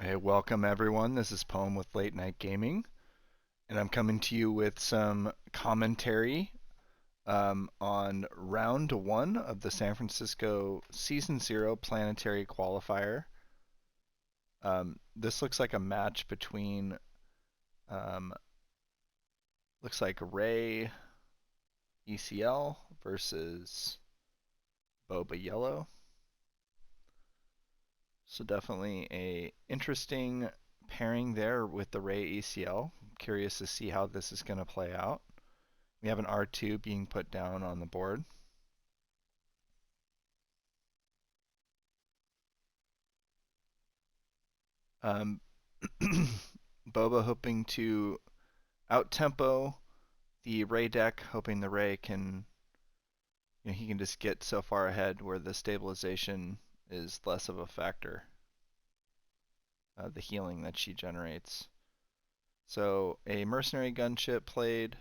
Hey, welcome everyone. This is Poem with Late Night Gaming, and I'm coming to you with some commentary on round one of the San Francisco Season Zero Planetary Qualifier. This looks like a match between, um, looks like Ray ECL versus Boba Yellow. So definitely a interesting pairing there with the Ray ECL. Curious to see how this is going to play out. We have an R2 being put down on the board. Um, Boba hoping to out-tempo the Ray deck, hoping the Ray can, he can just get so far ahead where the stabilization is less of a factor, the healing that she generates. So a mercenary gunship played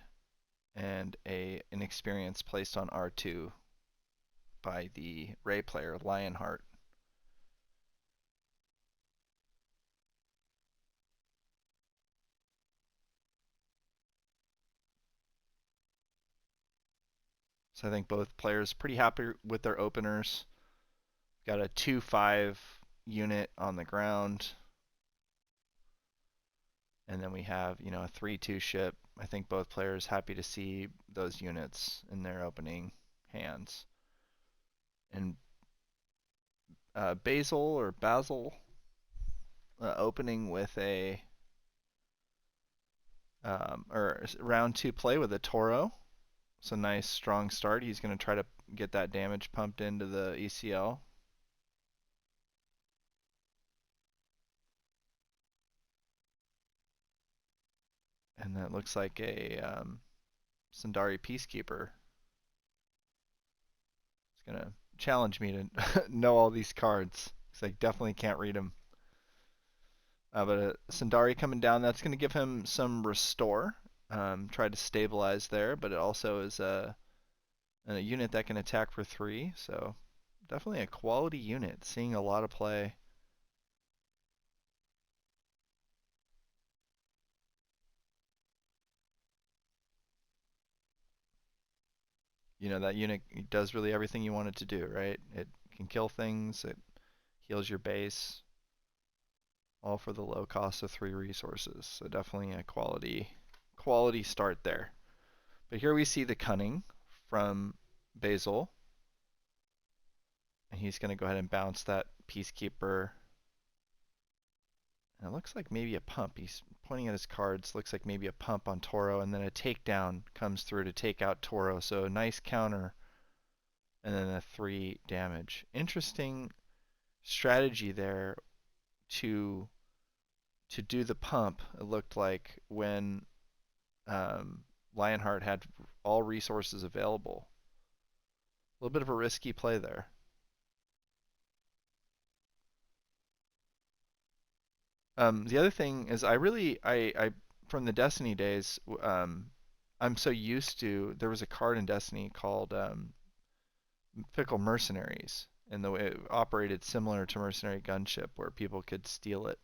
and an experience placed on R2 by the Ray player, Lionheart. So I think both players pretty happy with their openers. Got a 2-5 unit on the ground. And then we have, a 3-2 ship. I think both players happy to see those units in their opening hands. And Basil opening with or round two play with a Toro. So nice strong start. He's going to try to get that damage pumped into the ECL. And that looks like a Sundari Peacekeeper. It's going to challenge me to know all these cards. Because I definitely can't read them. But a Sundari coming down, that's going to give him some restore. Try to stabilize there, but it also is a unit that can attack for 3. So definitely a quality unit. Seeing a lot of play. That unit does really everything you want it to do, right? It can kill things, it heals your base, all for the low cost of 3 resources. So definitely a quality start there. But here we see the cunning from Basil. And he's going to go ahead and bounce that Peacekeeper. And it looks like maybe a pump. He's pointing at his cards. Looks like maybe a pump on Toro. And then a takedown comes through to take out Toro. So a nice counter. And then a 3 damage. Interesting strategy there to do the pump. It looked like when Lionheart had all resources available. A little bit of a risky play there. The other thing is I from the Destiny days, I'm so used to, there was a card in Destiny called Fickle Mercenaries, and the way it operated similar to Mercenary Gunship, where people could steal it.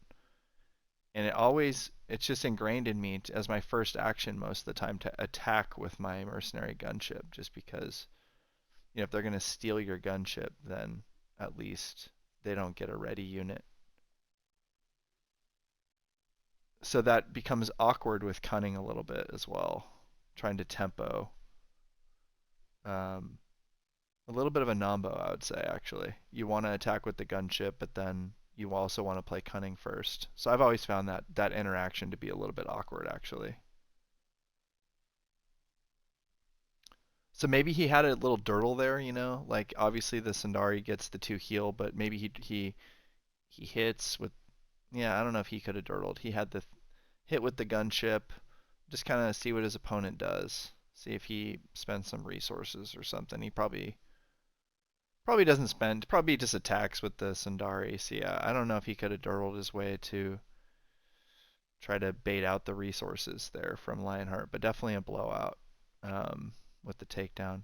And it's just ingrained in me as my first action most of the time to attack with my Mercenary Gunship, just because, if they're going to steal your gunship, then at least they don't get a ready unit. So that becomes awkward with cunning a little bit as well, trying to tempo. Um, a little bit of a nombo, I would say, actually. You want to attack with the gunship, but then you also want to play cunning first. So I've always found that interaction to be a little bit awkward, actually. So maybe he had a little dirtle there, like obviously the Sundari gets the 2 heal, but maybe he hits with, yeah, I don't know if he could have dirtled. He had the hit with the gunship, just kind of see what his opponent does. See if he spends some resources or something. He probably doesn't spend. Probably just attacks with the Sundari. So yeah, I don't know if he could have dirtled his way to try to bait out the resources there from Lionheart, but definitely a blowout with the takedown.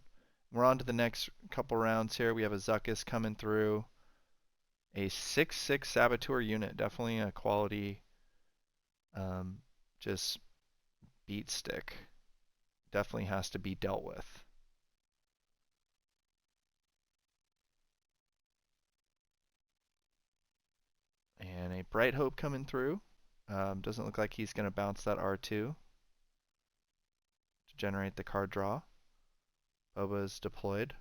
We're on to the next couple rounds here. We have a Zuckuss coming through. A 6/6 Saboteur unit, definitely a quality, um, just beat stick. Definitely has to be dealt with. And a Bright Hope coming through. Doesn't look like he's going to bounce that R2 to generate the card draw. Boba's deployed.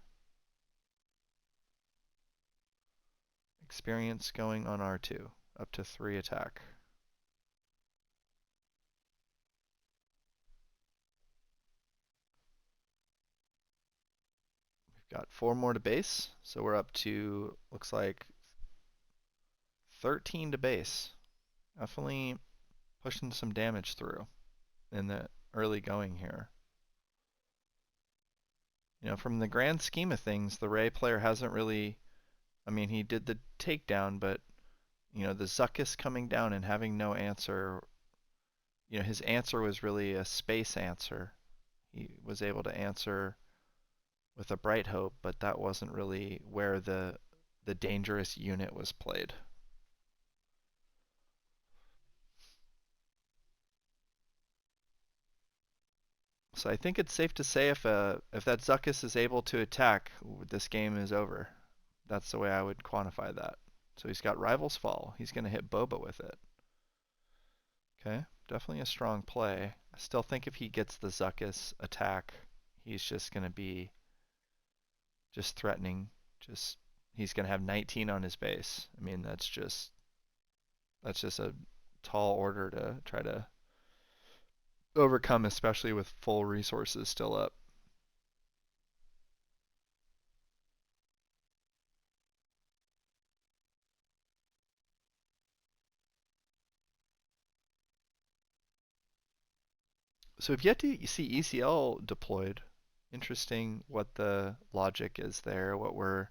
Experience going on R2, up to 3 attack. We've got 4 more to base, so we're up to, looks like 13 to base. Definitely pushing some damage through in the early going here. From the grand scheme of things, the Ray player hasn't really, I mean, he did the takedown, but, the Zuckuss coming down and having no answer, his answer was really a space answer. He was able to answer with a Bright Hope, but that wasn't really where the dangerous unit was played. So I think it's safe to say if that Zuckuss is able to attack, this game is over. That's the way I would quantify that. So he's got Rival's Fall. He's going to hit Boba with it. Okay, definitely a strong play. I still think if he gets the Zuckuss attack, he's just going to be just threatening. He's going to have 19 on his base. I mean, that's just a tall order to try to overcome, especially with full resources still up. So we've yet to see ECL deployed. Interesting what the logic is there, what we're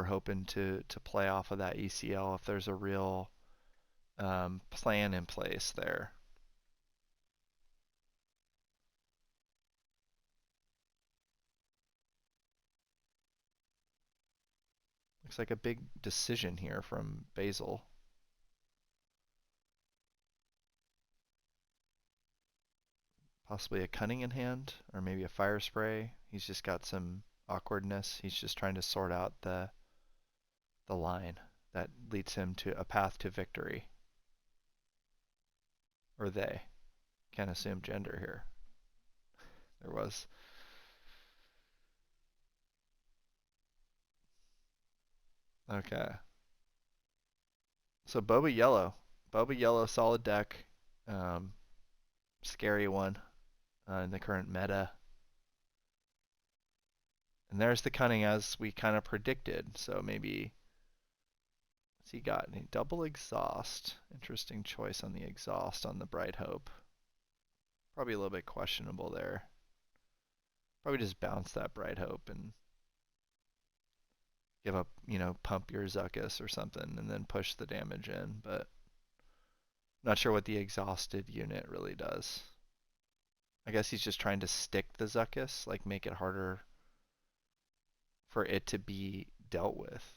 hoping to play off of that ECL, if there's a real plan in place there. Looks like a big decision here from Basil. Possibly a cunning in hand, or maybe a fire spray. He's just got some awkwardness. He's just trying to sort out the line that leads him to a path to victory. Or they. Can't assume gender here. There was. Okay. So Boba Yellow. Boba Yellow, solid deck. Um, Scary one in the current meta. And there's the cunning as we kind of predicted. So maybe, what's he got? Any double exhaust. Interesting choice on the exhaust on the Bright Hope. Probably a little bit questionable there. Probably just bounce that Bright Hope and give up, pump your Zuckuss or something and then push the damage in. But not sure what the exhausted unit really does. I guess he's just trying to stick the Zuckuss, like make it harder for it to be dealt with.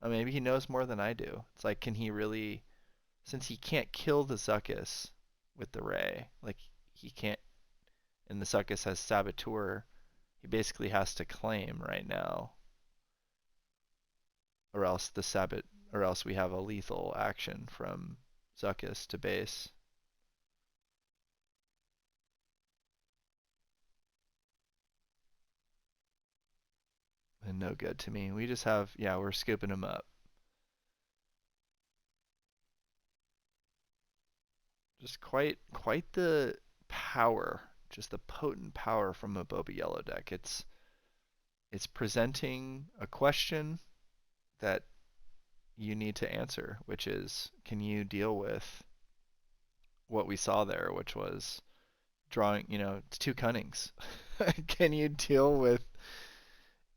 Or maybe he knows more than I do. It's like, can he really, since he can't kill the Zuckuss with the Ray, like he can't, and the Zuckuss has Saboteur, he basically has to claim right now, or else we have a lethal action from Zuckuss to base. And no good to me. We just have, yeah, we're scooping him up. Just quite the power, just the potent power from a Boba Yellow deck. It's presenting a question that you need to answer, which is, can you deal with what we saw there, which was drawing, it's 2 cunnings. Can you deal with,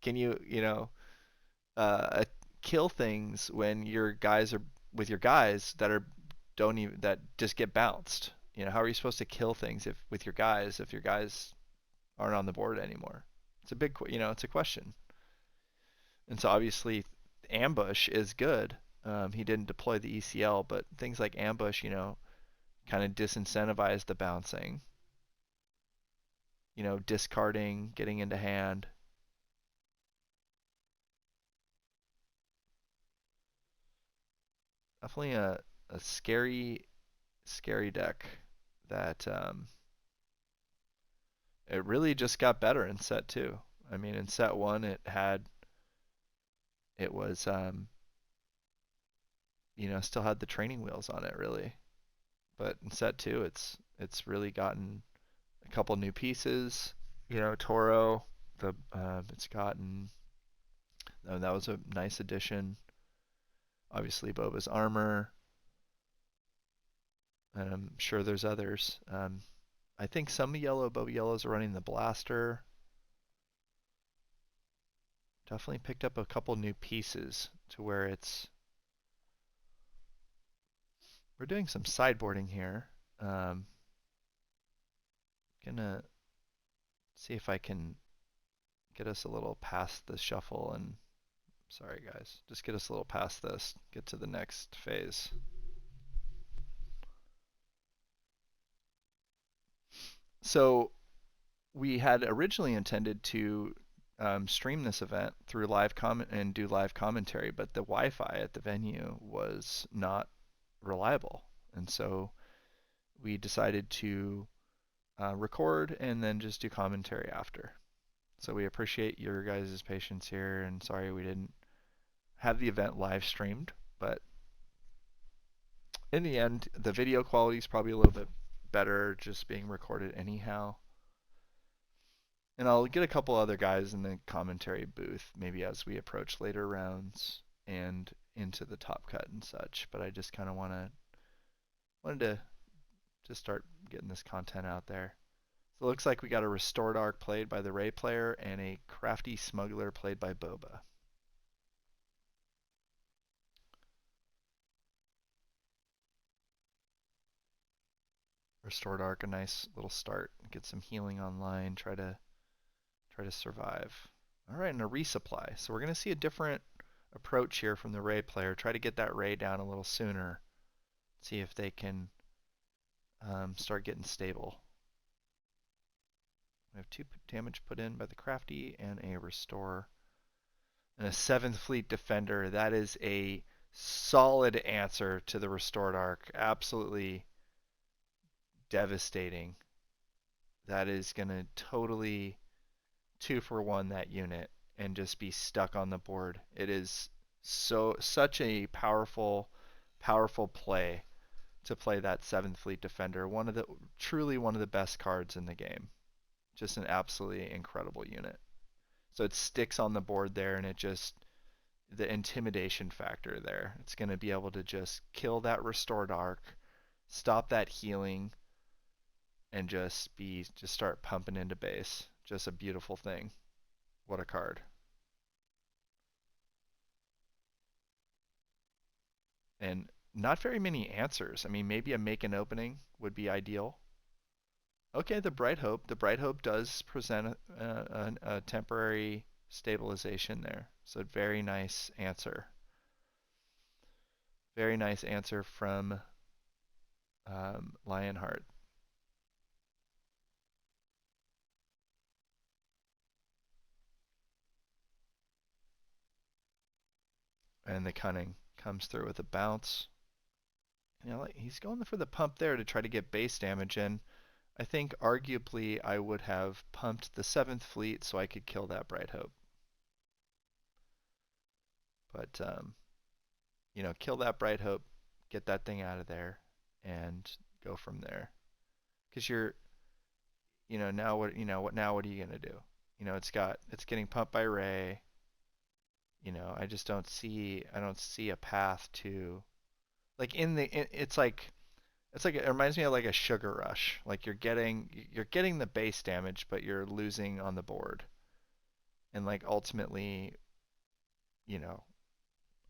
can you, kill things when your guys are with your guys that are don't even that just get bounced? How are you supposed to kill things with your guys if your guys aren't on the board anymore? It's a big, it's a question. And so obviously Ambush is good. He didn't deploy the ECL, but things like ambush, kind of disincentivize the bouncing. Discarding, getting into hand. Definitely a scary, scary deck that it really just got better in set two. I mean, in set one, it was, still had the training wheels on it, really. But in set two, it's really gotten a couple new pieces. Toro, it's gotten, that was a nice addition. Obviously, Boba's armor, and I'm sure there's others. I think some Boba Yellows are running the blaster. Definitely picked up a couple new pieces to where we're doing some sideboarding here. Um, gonna see if I can get us a little past the shuffle and sorry guys, just get us a little past this, get to the next phase. So we had originally intended to stream this event through live comment and do live commentary, but the Wi-Fi at the venue was not reliable, and so we decided to record and then just do commentary after. So we appreciate your guys' patience here, and sorry we didn't have the event live streamed, but in the end, the video quality is probably a little bit better just being recorded anyhow. And I'll get a couple other guys in the commentary booth maybe as we approach later rounds and into the top cut and such. But I just kind of wanted to just start getting this content out there. So it looks like we got a Restored Arc played by the Ray player and a Crafty Smuggler played by Boba. Restored Arc, a nice little start. Get some healing online. Try to survive. All right, and a resupply. So we're going to see a different approach here from the Ray player. Try to get that Ray down a little sooner. See if they can start getting stable. We have 2 damage put in by the Crafty and a Restore. And a 7th Fleet Defender. That is a solid answer to the Restored Arc. Absolutely devastating. That is going to totally 2-for-1 that unit and just be stuck on the board. It is such a powerful play to play that 7th Fleet Defender. Truly one of the best cards in the game. Just an absolutely incredible unit. So it sticks on the board there, and the intimidation factor there. It's going to be able to just kill that Restored Arc, stop that healing, and just start pumping into base. Just a beautiful thing. What a card. And not very many answers. I mean, maybe a make an opening would be ideal. Okay, the Bright Hope. The Bright Hope does present a temporary stabilization there. So very nice answer. Very nice answer from Lionheart. And the Cunning comes through with a bounce. He's going for the pump there to try to get base damage in. I think arguably I would have pumped the 7th Fleet so I could kill that Bright Hope. But, kill that Bright Hope, get that thing out of there, and go from there. Because now what are you going to do? It's getting pumped by Ray. I just don't see a path to, like it reminds me of like a Sugar Rush. Like you're getting the base damage, but you're losing on the board. And like ultimately, you know,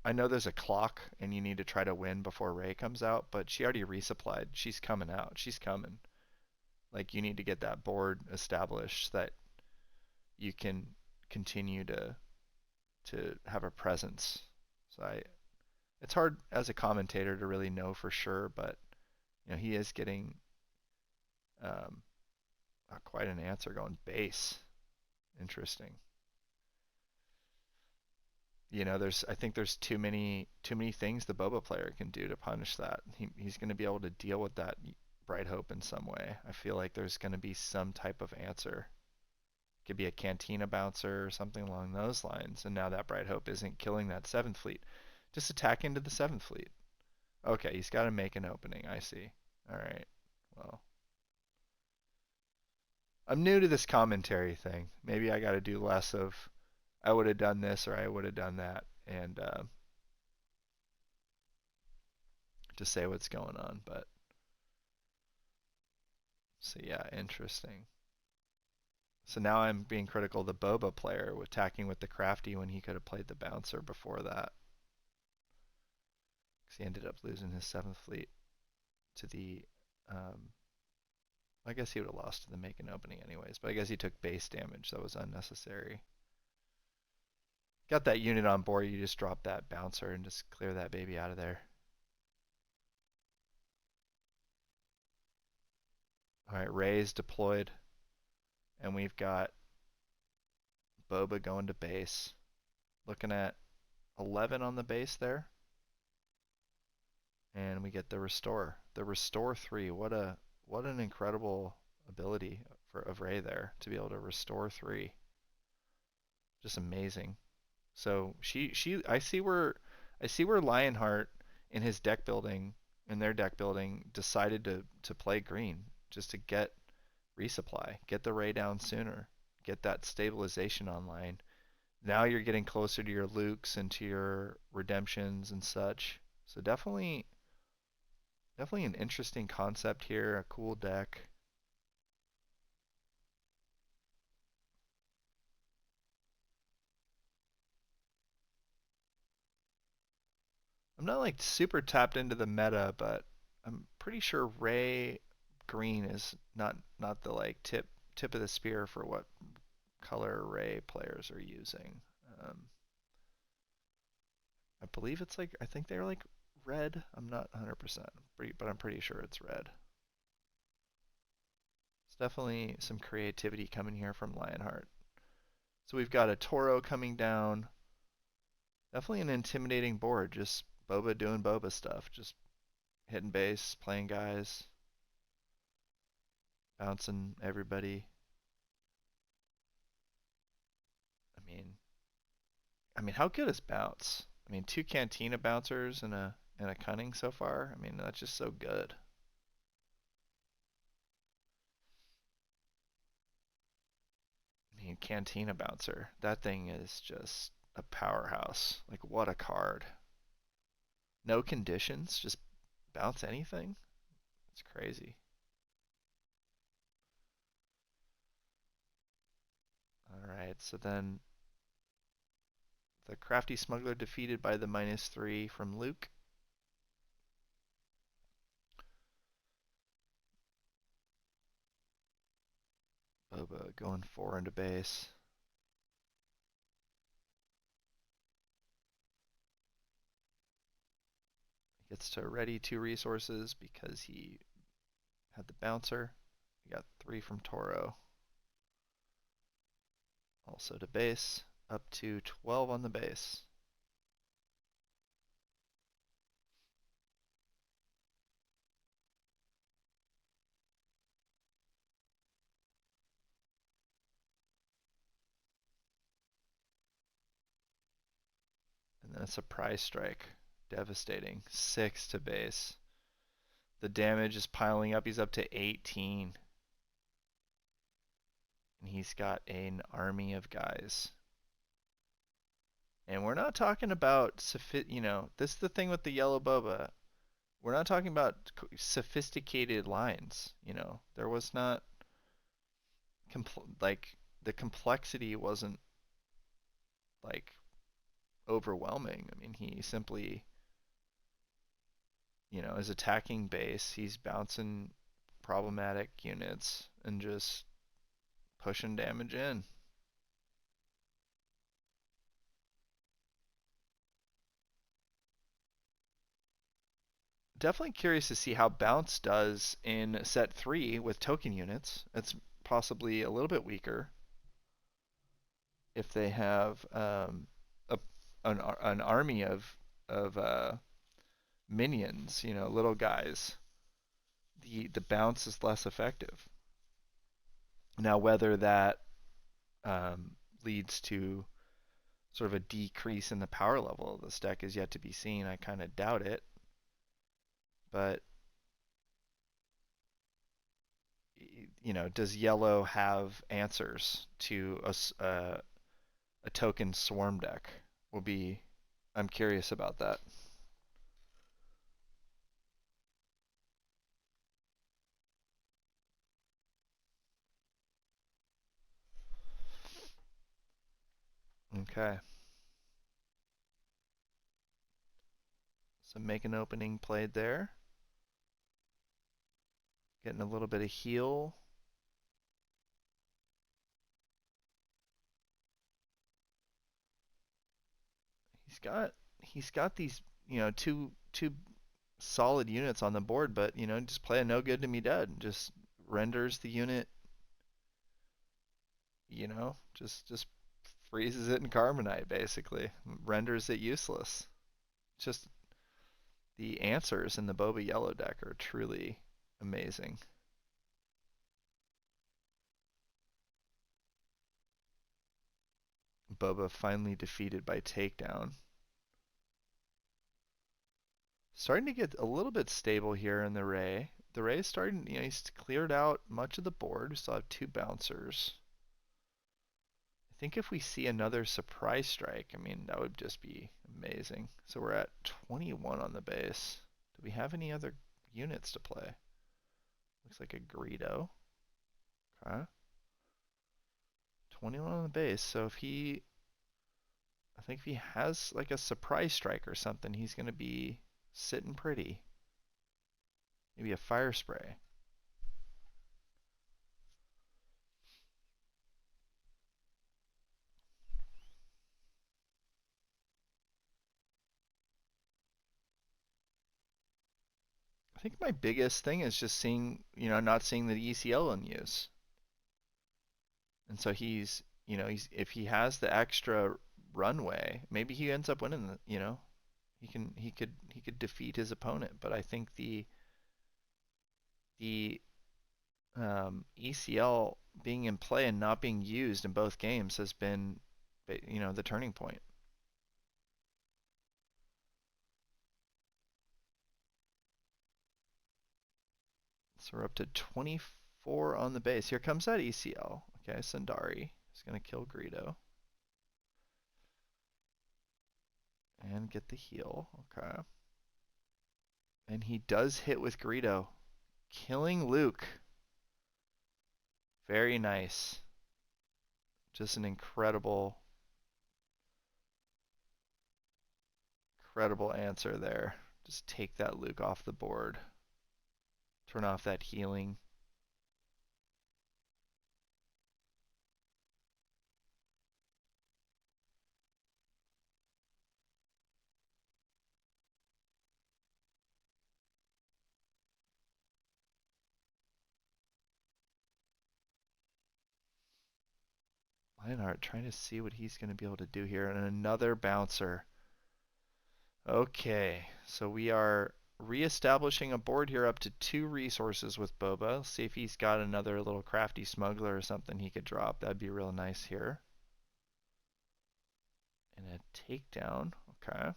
I know there's a clock and you need to try to win before Ray comes out, but she already resupplied. She's coming out. She's coming. Like you need to get that board established so that you can continue to have a presence So it's hard as a commentator to really know for sure, but he is getting um, quite an answer going base. Interesting. I think there's too many things the Boba player can do to punish that. He's going to be able to deal with that Bright Hope in some way. I feel like there's going to be some type of answer. It could be a Cantina bouncer or something along those lines. And now that Bright Hope isn't killing that Seventh Fleet, just attack into the Seventh Fleet. Okay, he's got to make an opening. I see. All right. Well, I'm new to this commentary thing. Maybe I got to do less of I would have done this or I would have done that, and to say what's going on. But so yeah, interesting. So now I'm being critical of the Boba player attacking with the crafty when he could have played the bouncer before that. Because he ended up losing his seventh fleet to the. Um, I guess he would have lost to the make an opening anyways, but I guess he took base damage. That was unnecessary. Got that unit on board, you just drop that bouncer and just clear that baby out of there. Alright, Ray's deployed. And we've got Boba going to base. Looking at 11 on the base there. And we get the Restore. The Restore 3. What an incredible ability of Ray there to be able to Restore 3. Just amazing. So I see where Lionheart in his deck building in their deck building decided to play green just to get resupply, get the Ray down sooner, get that stabilization online. Now you're getting closer to your Lukes and to your redemptions and such. So definitely an interesting concept here, a cool deck. I'm not like super tapped into the meta, but I'm pretty sure Ray green is not the like tip of the spear for what color Ray players are using. Um, I believe it's like I think they're like red. I'm not 100%, but I'm pretty sure it's red. It's definitely some creativity coming here from Lionheart. So we've got a Toro coming down. Definitely an intimidating board. Just Boba doing Boba stuff. Just hitting base, playing guys, bouncing everybody. I mean, how good is bounce? I mean, two Cantina bouncers and a cunning so far. I mean, that's just so good. I mean, Cantina bouncer. That thing is just a powerhouse. Like, what a card. No conditions, just bounce anything. It's crazy. All right, so then the crafty smuggler defeated by the -3 from Luke. Boba going 4 into base. Gets to ready 2 resources because he had the bouncer. We got 3 from Toro. Also to base, up to 12 on the base. And then a surprise strike. Devastating. 6 to base. The damage is piling up. He's up to 18. And he's got an army of guys. And we're not talking about, this is the thing with the yellow boba. We're not talking about sophisticated lines. There was not, like, the complexity wasn't, like, overwhelming. I mean, he simply, is attacking base. He's bouncing problematic units and just pushing damage in. definitely curious to see how Bounce does in set 3 with token units. It's possibly a little bit weaker if they have a, an army of minions, little guys. The bounce is less effective. Now, whether that um, leads to sort of a decrease in the power level of this deck is yet to be seen. I kind of doubt it, but does yellow have answers to a token swarm deck? Will be I'm curious about that. Okay, so make an opening played there, getting a little bit of heal. He's got these two solid units on the board, but just play a no good to me dead. Just renders the unit, just freezes it in Carbonite basically, renders it useless. Just the answers in the Boba Yellow deck are truly amazing. Boba finally defeated by takedown. Starting to get a little bit stable here in the Ray. The Ray is starting, he's cleared out much of the board. We still have two bouncers. I think if we see another surprise strike, I mean, that would just be amazing. So we're at 21 on the base. Do we have any other units to play? Looks like a Greedo. Okay. 21 on the base. So I think if he has like a surprise strike or something, he's going to be sitting pretty. Maybe a fire spray. I think my biggest thing is just seeing, not seeing the ECL in use. And so he's if he has the extra runway, maybe he ends up winning he could defeat his opponent, but I think the ECL being in play and not being used in both games has been the turning point. So we're up to 24 on the base. Here comes that ECL. Okay, Sundari is going to kill Greedo. And get the heal. Okay. And he does hit with Greedo, killing Luke. Very nice. Just an incredible answer there. Just take that Luke off the board. Turn off that healing. Lionheart trying to see what he's going to be able to do here. And another bouncer. Okay, so we are reestablishing a board here up to 2 resources with Boba. Let's see if he's got another little crafty smuggler or something he could drop. That'd be real nice here. And a takedown. Okay.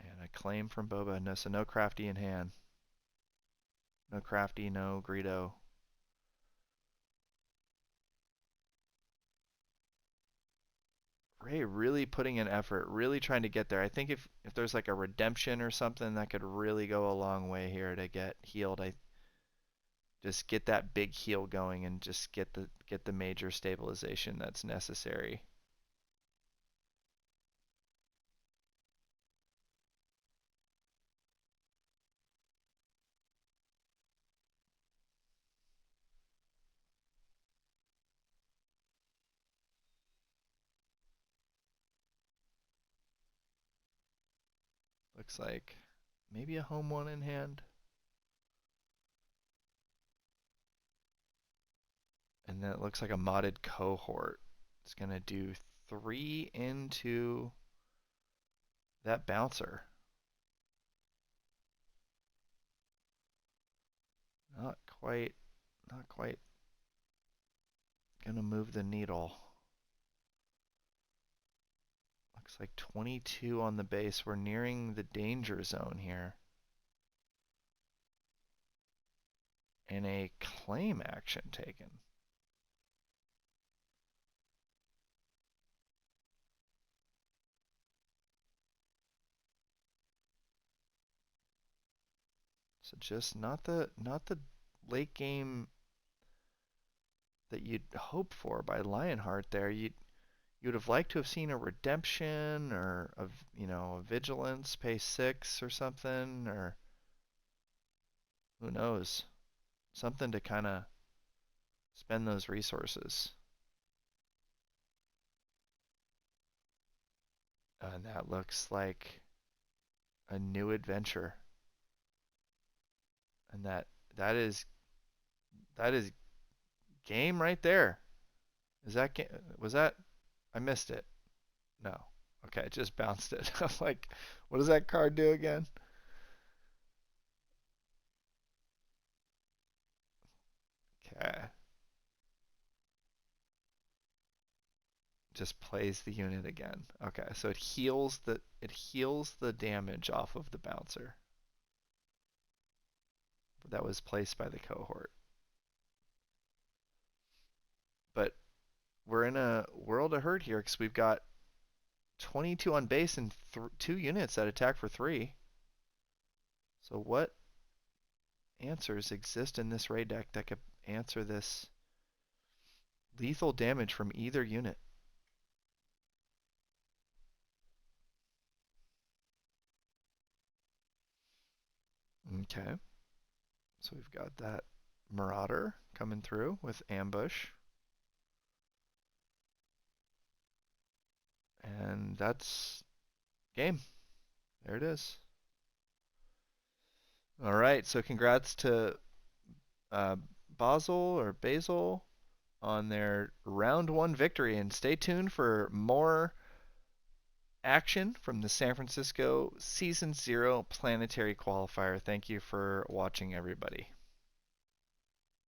And a claim from Boba. No, so no crafty in hand. No crafty, no Greedo. Ray really putting in effort, really trying to get there. I think if there's like a redemption or something, that could really go a long way here to get healed. I just get that big heal going and just get the major stabilization that's necessary. looks like. Maybe a home one in hand. And then it looks like a modded cohort. It's going to do 3 into that bouncer. Not quite, not quite going to move the needle. Looks like 22 on the base. We're nearing the danger zone here. And a claim action taken. So just not the late game that you'd hope for by Lionheart there. You'd have liked to have seen a redemption or a vigilance, pay 6 or something, or who knows, something to kind of spend those resources. And that looks like a new adventure. And that is game right there. Is that game? Was that? I missed it. No. Okay, it just bounced it. I'm like, what does that card do again? Okay. Just plays the unit again. Okay, so it heals the damage off of the bouncer that was placed by the cohort. But we're in a world of hurt here because we've got 22 on base and 2 units that attack for 3. So what answers exist in this raid deck that could answer this lethal damage from either unit? Okay, so we've got that Marauder coming through with ambush. And that's game. There it is. All right, so congrats to uh, Basil on their round 1 victory, and stay tuned for more action from the San Francisco Season 0 Planetary Qualifier. Thank you for watching, everybody.